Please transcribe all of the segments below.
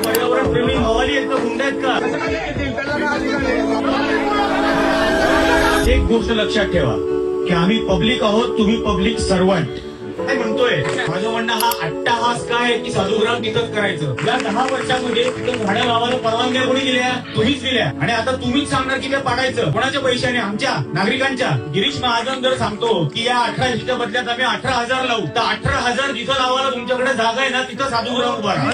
पर्यावरण प्रेमी हवाली आहेत का गुंड आहेत का? एक गोष्ट लक्षात ठेवा की आम्ही पब्लिक आहोत, तुम्ही पब्लिक सर्वंट. काय म्हणतोय माझं म्हणणं, हा अट्टाहास काय की साधुग्राम तिथंच करायचं. या 10 वर्षामध्ये तिथं झाडं लावायला परवानग्या कोणी दिल्या? तुम्हीच दिल्या. आणि आता तुम्हीच सांगणार की ते पाडायचं कोणाच्या पैशाने? आमच्या नागरिकांच्या. गिरीश महाजन जर सांगतो की या 18,000च्या बदल्यात आम्ही 18,000 लावू, तर 18,000 जिथं लावायला तुमच्याकडे जागा आहे ना, तिथं साधुग्राम उभा राहा.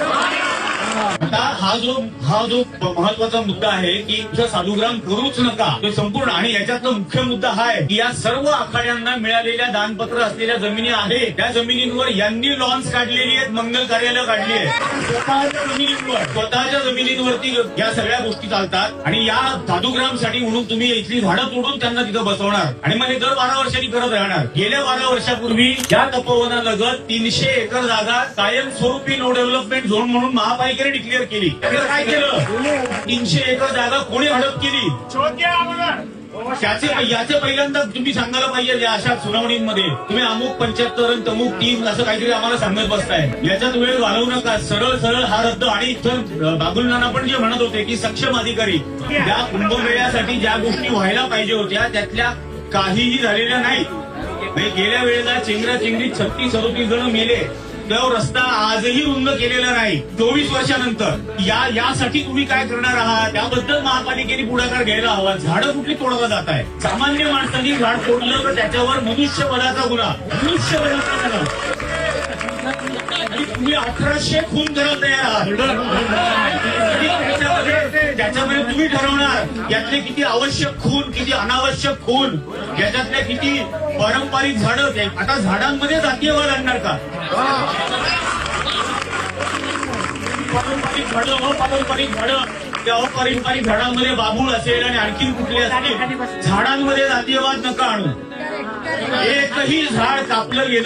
आता हा जो महत्वाचा मुद्दा आहे की तुझं साधुग्राम करूच नका, तो संपूर्ण. आणि याच्यातला मुख्य मुद्दा हा आहे की या सर्व आखाड्यांना मिळालेल्या दानपत्र असलेल्या जमिनी आहेत, त्या जमिनींवर यांनी लॉन्स काढलेली आहेत, मंगल कार्यालय काढली आहे. स्वतःच्या जमिनींवरती या सगळ्या गोष्टी चालतात. आणि या साधुग्रामसाठी म्हणून तुम्ही इथली झाडं तोडून त्यांना तिथं बसवणार आणि मग हे दर 12 वर्षांनी करत राहणार. गेल्या 12 वर्षापूर्वी या तपोवनालगत 300 एकर जागा कायमस्वरूपी नो डेव्हलपमेंट झोन म्हणून महापालिकेने डिक्लेअर केली. काय केलं? 300 एकर जागा कोणी हडप केली? याचे पहिल्यांदा तुम्ही सांगायला पाहिजे. या अशा सुनावणीमध्ये तुम्ही अमुक 75 आणि तमुक 3 असं काहीतरी आम्हाला सांगत बसताय. याच्यात वेळ घालवू नका. सरळ सरळ हा रद्द. आणि इथं बाबुल नाना पण जे म्हणत होते की सक्षम अधिकारी, या कुंभमेळ्यासाठी ज्या गोष्टी व्हायला पाहिजे होत्या त्यातल्या काहीही झालेल्या नाहीत. गेल्या वेळेला चेंगराचेंगरीत 36-37 जण मेले. तो रस्ता आजही रुंद केलेला नाही 24 वर्षानंतर. यासाठी तुम्ही काय करणार आहात त्याबद्दल महापालिकेने पुढाकार घ्यायला हवा. झाडं कुठली तोडला जात आहे? सामान्य माणसांनी झाड तोडलं तर त्याच्यावर मनुष्यवधाचा गुन्हा. मनुष्यवधाचा गुन्हा. आणि तुम्ही 1800 खून करत तयार आहात. त्याच्यामध्ये तुम्ही ठरवणार यातले किती आवश्यक खून, किती अनावश्यक खून, याच्यातल्या किती पारंपरिक झाडं. आता झाडांमध्ये जातीयवाद आणणार का? पारंपरिक झाडं, अपारंपरिक झाडं. त्या अपारंपरिक झाडांमध्ये बाबूळ असेल आणि आणखी कुठले असतील. झाडांमध्ये जातीयवाद नका आणू. एकही झाड कापलं गेलं